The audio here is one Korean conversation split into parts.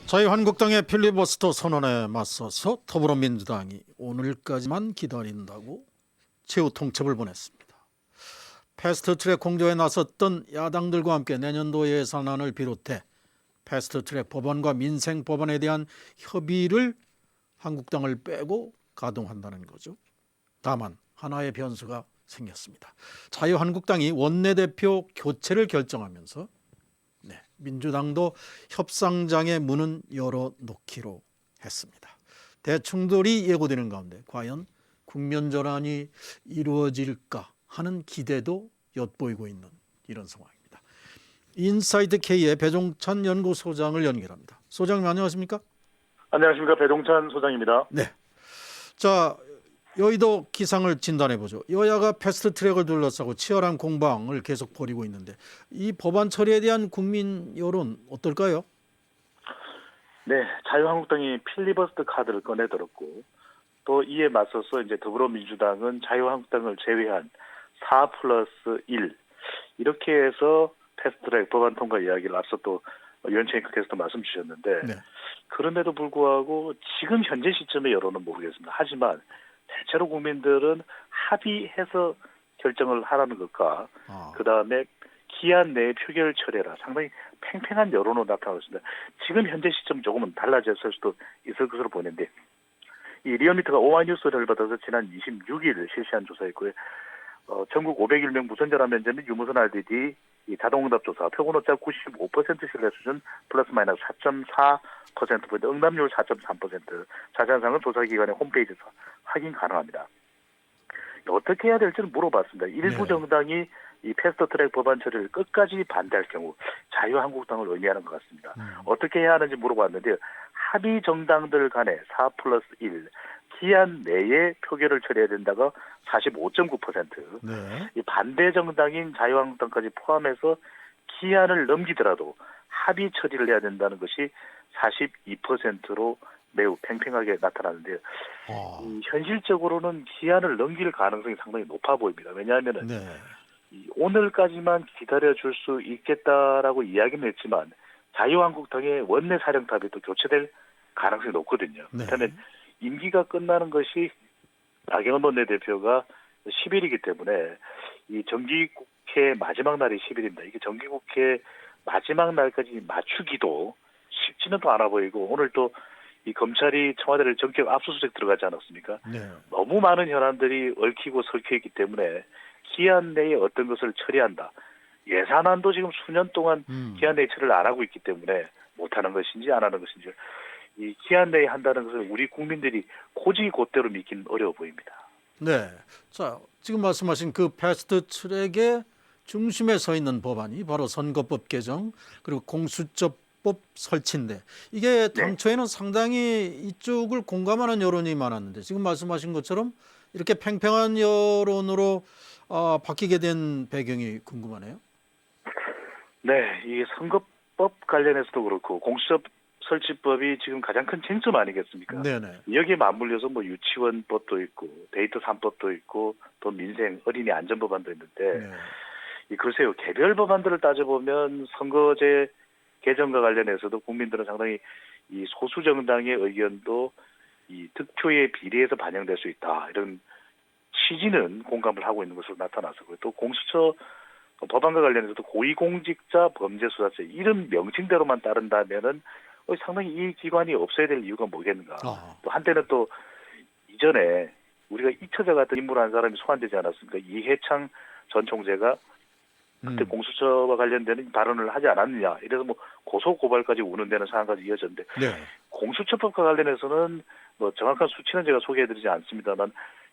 자유한국당의 필리버스터 선언에 맞서서 더불어민주당이 오늘까지만 기다린다고 최후 통첩을 보냈습니다. 패스트트랙 공조에 나섰던 야당들과 함께 내년도 예산안을 비롯해 패스트트랙 법안과 민생 법안에 대한 협의를 한국당을 빼고 가동한다는 거죠. 다만 하나의 변수가 생겼습니다. 자유한국당이 원내대표 교체를 결정하면서 민주당도 협상장의 문은 열어놓기로 했습니다. 대충돌이 예고되는 가운데 과연 국면전환이 이루어질까 하는 기대도 엿보이고 있는 이런 상황입니다. 인사이트 K의 배종찬 연구소장을 연결합니다. 소장님 안녕하십니까? 안녕하십니까. 배종찬 소장입니다. 네. 자, 여의도 기상을 진단해보죠. 여야가 패스트트랙을 둘러싸고 치열한 공방을 계속 벌이고 있는데 이 법안 처리에 대한 국민 여론 어떨까요? 네, 자유한국당이 필리버스터 카드를 꺼내들었고 또 이에 맞서서 이제 더불어민주당은 자유한국당을 제외한 4+1 이렇게 해서 패스트트랙 법안 통과 이야기를 앞서 또 유현채님께서도 말씀 주셨는데 네. 그럼에도 불구하고 지금 현재 시점의 여론은 모르겠습니다. 하지만 대체로 국민들은 합의해서 결정을 하라는 것과 그다음에 기한 내에 표결 처리해라. 상당히 팽팽한 여론으로 나타나고 있습니다. 지금 현재 시점 조금은 달라졌을 수도 있을 것으로 보이는데 이 리얼미터가 오마이뉴스를 받아서 지난 26일 실시한 조사였고요. 전국 501명 무선전화 면접 및 유무선 RDD 이 자동응답 조사 표본오차 95% 신뢰 수준 플러스 마이너스 4.4%포인트 응답률 4.3% 자세한 사항은 조사기관의 홈페이지에서 확인 가능합니다. 어떻게 해야 될지는 물어봤습니다. 일부 정당이 이 패스트트랙 법안 처리를 끝까지 반대할 경우 자유한국당을 의미하는 것 같습니다. 어떻게 해야 하는지 물어봤는데 합의 정당들 간에 4+1 기한 내에 표결을 처리해야 된다가 45.9%. 네. 이 반대 정당인 자유한국당까지 포함해서 기한을 넘기더라도 합의 처리를 해야 된다는 것이 42%로 매우 팽팽하게 나타나는데요. 현실적으로는 기한을 넘길 가능성이 상당히 높아 보입니다. 왜냐하면 오늘까지만 기다려줄 수 있겠다라고 이야기는 했지만 자유한국당의 원내 사령탑이 또 교체될 가능성이 높거든요. 그렇다면 임기가 끝나는 것이 나경원 원내대표가 10일이기 때문에 이 정기국회 마지막 날이 10일입니다. 이게 정기국회 마지막 날까지 맞추기도 쉽지는 또 않아 보이고 오늘 또 이 검찰이 청와대를 전격 압수수색 들어가지 않았습니까? 너무 많은 현안들이 얽히고 설켜 있기 때문에 기한 내에 어떤 것을 처리한다. 예산안도 지금 수년 동안 기한 내에 처리를 안 하고 있기 때문에 못하는 것인지 안 하는 것인지 이 기한 내에 한다는 것을 우리 국민들이 곧이곧대로 믿기는 어려워 보입니다. 네. 자, 지금 말씀하신 그 패스트트랙의 중심에 서 있는 법안이 바로 선거법 개정 그리고 공수처법 설치인데 이게 당초에는 상당히 이쪽을 공감하는 여론이 많았는데 지금 말씀하신 것처럼 이렇게 팽팽한 여론으로 바뀌게 된 배경이 궁금하네요. 네, 이 선거법 관련해서도 그렇고 공수처 설치법이 지금 가장 큰 쟁점 아니겠습니까? 네네. 여기에 맞물려서 뭐 유치원법도 있고 데이터 3법도 있고 또 민생 어린이 안전법안도 있는데 글쎄요 개별 법안들을 따져보면 선거제 개정과 관련해서도 국민들은 상당히 이 소수 정당의 의견도 이 득표에 비례해서 반영될 수 있다 이런 취지는 공감을 하고 있는 것으로 나타나서고요. 또 공수처 법안과 관련해서도 고위공직자 범죄수사처 이름 명칭대로만 따른다면은 상당히 이 기관이 없어야 될 이유가 뭐겠는가. 또 한때는 또 이전에 우리가 잊혀져 갔던 인물 한 사람이 소환되지 않았습니까? 이해창 전 총재가 그때 공수처와 관련되는 발언을 하지 않았느냐. 이래서 뭐 고소 고발까지 우는데는 상황까지 이어졌는데 공수처법과 관련해서는 뭐 정확한 수치는 제가 소개해드리지 않습니다만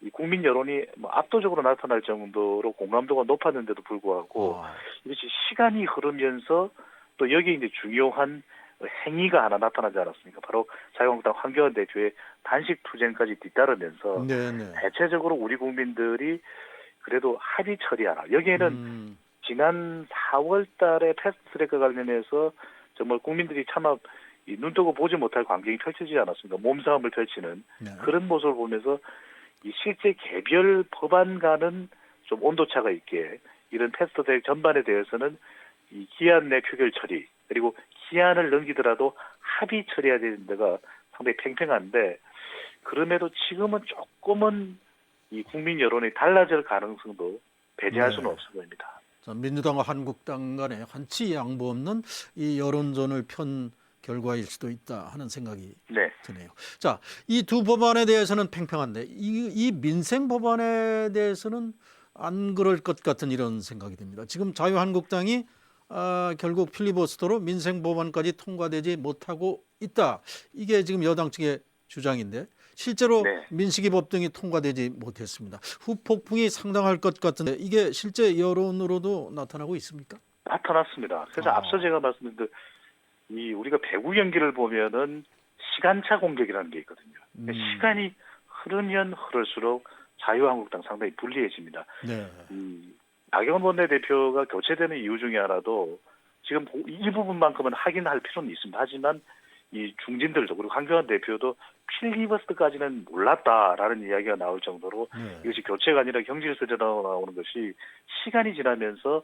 이 국민 여론이 뭐 압도적으로 나타날 정도로 공감도가 높았는데도 불구하고 이것이 시간이 흐르면서 또 여기에 이제 중요한 행위가 하나 나타나지 않았습니까? 바로 자유한국당 황교안 대표의 단식 투쟁까지 뒤따르면서 대체적으로 우리 국민들이 그래도 합의 처리하라. 여기에는 지난 4월 달에 패스트트랙과 관련해서 정말 국민들이 차마 눈뜨고 보지 못할 광경이 펼쳐지지 않았습니까? 몸싸움을 펼치는 그런 모습을 보면서 이 실제 개별 법안과는 좀 온도차가 있게 이런 패스트트랙 전반에 대해서는 이 기한 내 표결 처리 그리고 기한을 넘기더라도 합의 처리해야 되는 데가 상당히 팽팽한데 그럼에도 지금은 조금은 이 국민 여론이 달라질 가능성도 배제할 수는 없어 보입니다. 자, 민주당과 한국당 간에 한치 양보 없는 이 여론전을 편 결과일 수도 있다 하는 생각이 네. 드네요. 자, 이 두 법안에 대해서는 팽팽한데 이 민생 법안에 대해서는 안 그럴 것 같은 이런 생각이 듭니다. 지금 자유한국당이 결국 필리버스터로 민생 법안까지 통과되지 못하고 있다. 이게 지금 여당 측의 주장인데 실제로 네. 민식이법 등이 통과되지 못했습니다. 후폭풍이 상당할 것 같은데 이게 실제 여론으로도 나타나고 있습니까? 나타났습니다. 그래서 앞서 제가 말씀드린 이 우리가 배구 경기를 보면은 시간차 공격이라는 게 있거든요. 시간이 흐르면 흐를수록 자유한국당 상당히 불리해집니다. 네. 나경원 원내대표가 교체되는 이유 중에 하나도 지금 이 부분만큼은 확인할 필요는 있습니다. 하지만 이 중진들도 그리고 황교안 대표도 필리버스터까지는 몰랐다라는 이야기가 나올 정도로 이것이 교체가 아니라 경질서재로 나오는 것이 시간이 지나면서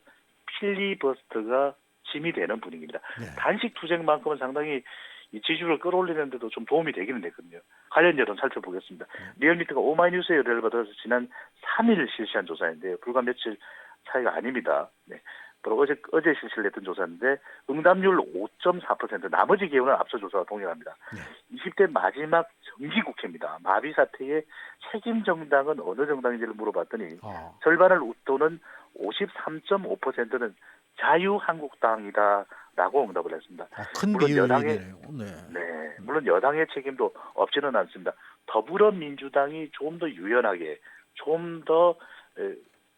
필리버스터가 짐이 되는 분위기입니다. 단식 투쟁만큼은 상당히 이 지지율을 끌어올리는 데도 좀 도움이 되기는 되거든요. 관련 여론 살펴보겠습니다. 리얼미터가 오마이뉴스의 의뢰를 받아서 지난 3일 실시한 조사인데요. 불과 며칠 차이가 아닙니다. 네. 바로 어제 실시를 했던 조사인데 응답률 5.4%, 나머지 기호는 앞서 조사와 동일합니다. 20대 마지막 정기국회입니다. 마비 사태의 책임 정당은 어느 정당인지를 물어봤더니 절반을 웃도는 53.5%는 자유한국당이다라고 응답을 했습니다. 큰 물론 비율이네요. 물론 여당의 책임도 없지는 않습니다. 더불어민주당이 좀 더 유연하게, 좀 더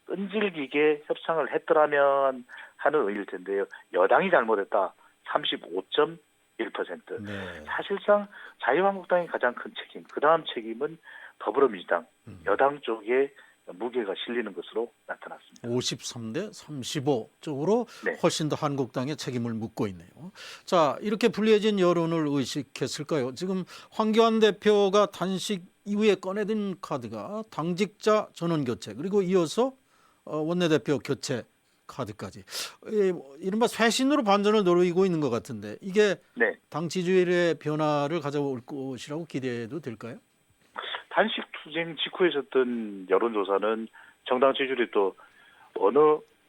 끈질기게 협상을 했더라면 하는 의미일 텐데요. 여당이 잘못했다. 35.1%. 사실상 자유한국당이 가장 큰 책임, 그 다음 책임은 더불어민주당, 여당 쪽에 무게가 실리는 것으로 나타났습니다. 53대 35 쪽으로 훨씬 더 한국당의 책임을 묻고 있네요. 자, 이렇게 불리해진 여론을 의식했을까요? 지금 황교안 대표가 단식 이후에 꺼내든 카드가 당직자 전원 교체 그리고 이어서 원내대표 교체 카드까지 이른바 쇄신으로 반전을 노리고 있는 것 같은데 이게 당 지지율의 변화를 가져올 것이라고 기대해도 될까요? 단식 투쟁 직후에 있었던 여론조사는 정당 지지율이 또 어느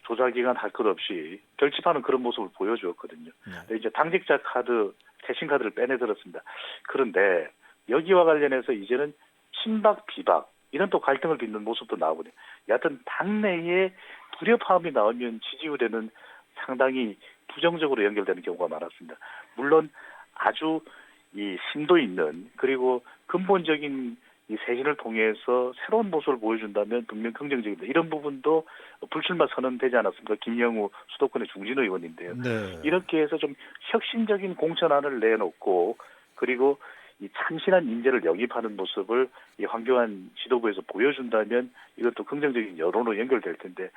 조사기관 할 것 없이 결집하는 그런 모습을 보여주었거든요. 이제 당직자 카드, 쇄신 카드를 빼내들었습니다. 그런데 여기와 관련해서 이제는 친박, 비박 이런 또 갈등을 빚는 모습도 나오거든요. 여하튼 당내에 불협화음이 나오면 지지율에는 상당히 부정적으로 연결되는 경우가 많았습니다. 물론 아주 이 심도 있는 그리고 근본적인 이 쇄신을 통해서 새로운 모습을 보여준다면 분명 긍정적입니다. 이런 부분도 불출마 선언되지 않았습니까? 김영우 수도권의 중진 의원인데요. 이렇게 해서 좀 혁신적인 공천안을 내놓고 그리고 이 참신한 인재를 영입하는 모습을 이 황교안 지도부에서 보여준다면 이것도 긍정적인 여론으로 연결될 텐데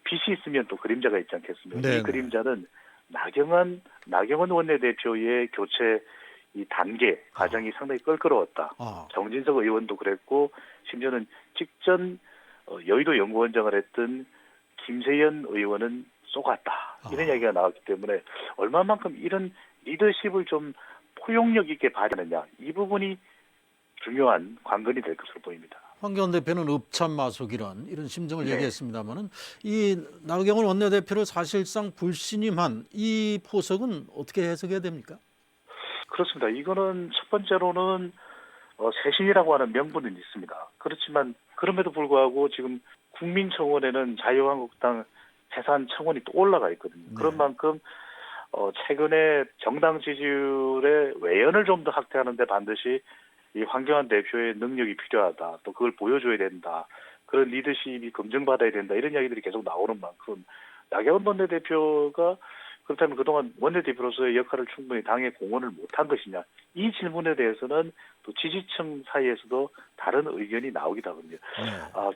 빛이 있으면 또 그림자가 있지 않겠습니까? 이 그림자는 나경원 원내대표의 교체 이 단계 과정이 상당히 껄끄러웠다. 정진석 의원도 그랬고 심지어는 직전 여의도 연구원장을 했던 김세연 의원은 쏘갔다. 이런 이야기가 나왔기 때문에 얼마만큼 이런 리더십을 좀 포용력 있게 발휘하느냐 이 부분이 중요한 관건이 될 것으로 보입니다. 황교안 대표는 읍참마속이란 이런 심정을 얘기했습니다마는 이 나경원 원내대표를 사실상 불신임한 이 포석은 어떻게 해석해야 됩니까? 그렇습니다. 이거는 첫 번째로는 쇄신이라고 하는 명분은 있습니다. 그렇지만 그럼에도 불구하고 지금 국민청원에는 자유한국당 해산 청원이 또 올라가 있거든요. 그런 만큼 최근에 정당 지지율의 외연을 좀 더 확대하는 데 반드시 이 황교안 대표의 능력이 필요하다. 또 그걸 보여줘야 된다. 그런 리더십이 검증받아야 된다. 이런 이야기들이 계속 나오는 만큼 나경원 원내대표가 그렇다면 그동안 원내대표로서의 역할을 충분히 당에 공헌을 못한 것이냐. 이 질문에 대해서는 또 지지층 사이에서도 다른 의견이 나오기도 하거든요.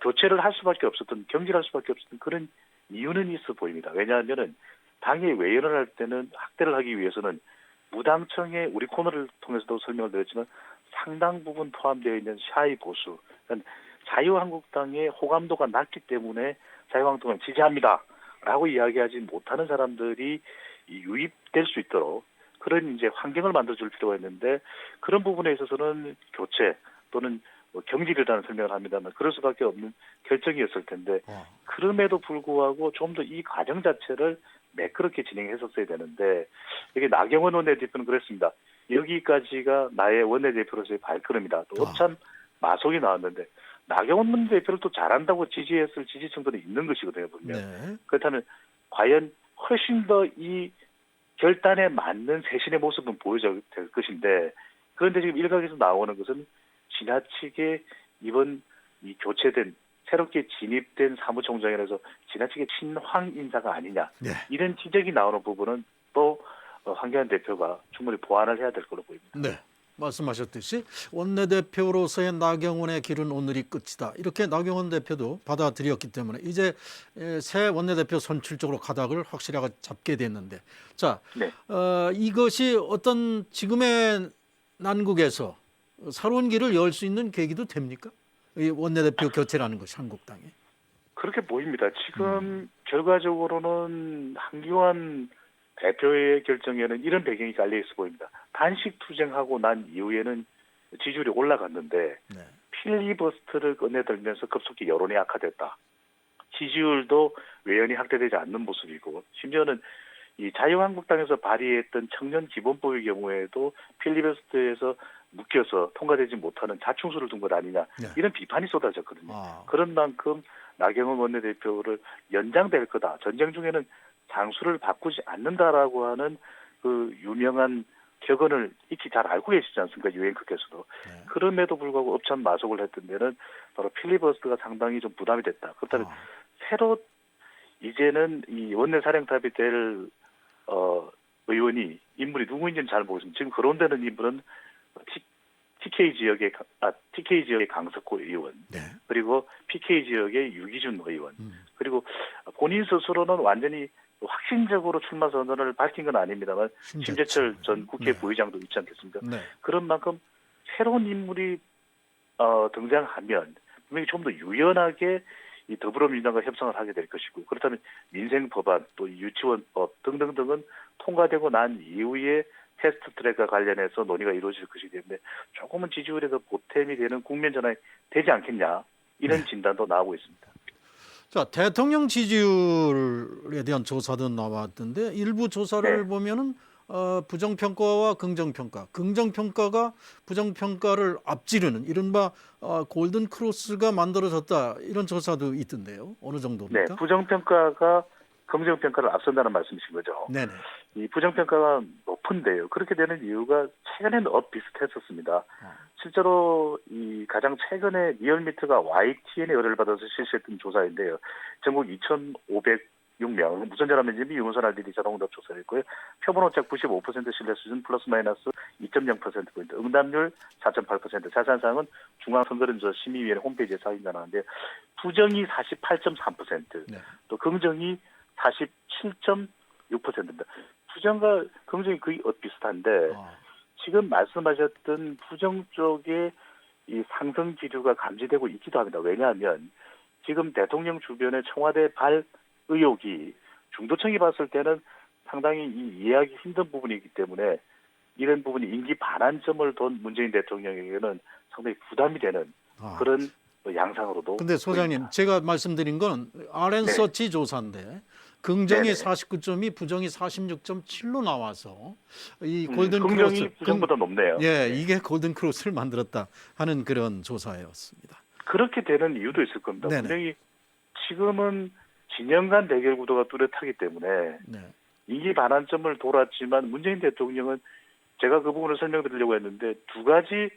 교체를 할 수밖에 없었던, 경질할 수밖에 없었던 그런 이유는 있어 보입니다. 왜냐하면은 당의 외연을 할 때는 확대를 하기 위해서는 무당청의 우리 코너를 통해서도 설명을 드렸지만 상당 부분 포함되어 있는 샤이 보수, 그러니까 자유한국당의 호감도가 낮기 때문에 자유한국당을 지지합니다. 라고 이야기하지 못하는 사람들이 유입될 수 있도록 그런 이제 환경을 만들어줄 필요가 있는데 그런 부분에 있어서는 교체 또는 뭐 경질이라는 설명을 합니다만 그럴 수밖에 없는 결정이었을 텐데 그럼에도 불구하고 좀 더 이 과정 자체를 매끄럽게 진행했었어야 되는데 여기 나경원 원내대표는 그랬습니다. 여기까지가 나의 원내대표로서의 발걸음이다. 또 업참 마속이 나왔는데 나경원 원내대표를 또 잘한다고 지지했을 지지층들이 있는 것이거든요. 분명. 네. 그렇다면 과연 훨씬 더 이 결단에 맞는 새신의 모습은 보여줘야 될 것인데 그런데 지금 일각에서 나오는 것은 지나치게 이번 이 교체된 새롭게 진입된 사무총장이라서 지나치게 친황 인사가 아니냐 네. 이런 지적이 나오는 부분은 또 황교안 대표가 충분히 보완을 해야 될 걸로 보입니다. 네. 말씀하셨듯이 원내대표로서의 나경원의 길은 오늘이 끝이다. 이렇게 나경원 대표도 받아들였기 때문에 이제 새 원내대표 선출 쪽으로 가닥을 확실하게 잡게 됐는데 자, 네. 이것이 어떤 지금의 난국에서 새로운 길을 열 수 있는 계기도 됩니까? 이 원내대표 교체라는 것이 한국당에. 그렇게 보입니다. 지금 결과적으로는 한교안 대표의 결정에는 이런 배경이 깔려 있어 보입니다. 단식 투쟁하고 난 이후에는 지지율이 올라갔는데 네. 필리버스터를 꺼내들면서 급속히 여론이 악화됐다. 지지율도 외연히 확대되지 않는 모습이고 심지어는 이 자유한국당에서 발의했던 청년 기본법의 경우에도 필리버스터에서 묶여서 통과되지 못하는 자충수를 둔 것 아니냐 네. 이런 비판이 쏟아졌거든요. 그런 만큼 나경원 원내대표를 연장될 거다. 전쟁 중에는 장수를 바꾸지 않는다라고 하는 그 유명한 격언을 익히 잘 알고 계시지 않습니까? 유엔크께서도. 네. 그럼에도 불구하고 업참 마속을 했던 데는 바로 필리버스터가 상당히 좀 부담이 됐다. 그렇다면 새로 이제는 이 원내사령탑이 될 의원이 인물이 누구인지는 잘 모르겠습니다. 지금 거론되는 인물은 TK 지역의 강석호 의원, 네. 그리고 PK 지역의 유기준 의원, 그리고 본인 스스로는 완전히 확신적으로 출마 선언을 밝힌 건 아닙니다만 심재철 전 국회 부의장도 있지 않겠습니까? 네. 그런 만큼 새로운 인물이 등장하면 분명히 좀 더 유연하게 이 더불어민주당과 협상을 하게 될 것이고 그렇다면 민생 법안 또 유치원법 등등등은 통과되고 난 이후에 패스트 트랙과 관련해서 논의가 이루어질 것이기 때문에 조금은 지지율에서 보탬이 되는 국면 전환이 되지 않겠냐 이런 진단도 나오고 있습니다. 자, 대통령 지지율에 대한 조사도 나왔던데 일부 조사를 네. 보면은 부정평가와 긍정평가, 긍정평가가 부정평가를 앞지르는 이른바 골든 크로스가 만들어졌다 이런 조사도 있던데요. 어느 정도입니까? 네, 부정평가가 긍정평가를 앞선다는 말씀이신 거죠. 네네. 이 부정평가가 높은데요. 그렇게 되는 이유가 최근에는 비슷했었습니다. 실제로 이 가장 최근에 리얼미터가 YTN의 의뢰를 받아서 실시했던 조사인데요. 전국 2,506명, 무선전화 면접이 유무선 RDD 자동응답 조사했고요. 표본 오차 95% 신뢰 수준 플러스 마이너스 2.0%포인트, 응답률 4.8%, 자세한 사항은 중앙선거론조 심의위원회 홈페이지에 확인가 나왔는데 부정이 48.3%, 네. 또 긍정이 47.6%입니다. 부정과 긍정이 거의 비슷한데 지금 말씀하셨던 부정 쪽에 이 상승 기류가 감지되고 있기도 합니다. 왜냐하면 지금 대통령 주변의 청와대 발 의혹이 중도층이 봤을 때는 상당히 이해하기 힘든 부분이기 때문에 이런 부분이 인기 반환점을 둔 문재인 대통령에게는 상당히 부담이 되는 그런 양상으로도. 근데 소장님, 보입니다. 제가 말씀드린 건 RN서치 조사인데 긍정이 49점이 부정이 46.7로 나와서 이 골든 긍정이 크로스 부정보다 높네요. 예, 이게 골든 크로스를 만들었다 하는 그런 조사였습니다. 그렇게 되는 이유도 있을 겁니다. 네네. 분명히 지금은 진영 간 대결 구도가 뚜렷하기 때문에 네. 인기 반환점을 돌았지만 문재인 대통령은 제가 그 부분을 설명드리려고 했는데 두 가지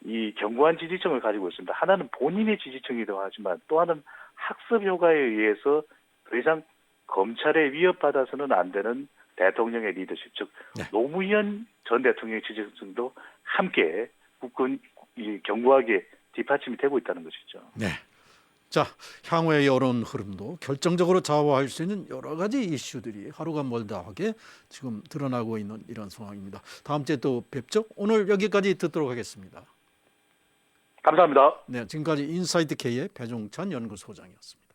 이 견고한 지지층을 가지고 있습니다. 하나는 본인의 지지층이기도 하지만 또 하나는 학습 효과에 의해서 더 이상 검찰에 위협받아서는 안 되는 대통령의 리더십, 즉 노무현 전 대통령의 지지층도 함께 굳건 견고하게 뒷받침이 되고 있다는 것이죠. 네. 자, 향후의 여론 흐름도 결정적으로 좌우할 수 있는 여러 가지 이슈들이 하루가 멀다 하게 지금 드러나고 있는 이런 상황입니다. 다음 주에 또 뵙죠. 오늘 여기까지 듣도록 하겠습니다. 감사합니다. 네, 지금까지 인사이트 K의 배종찬 연구소장이었습니다.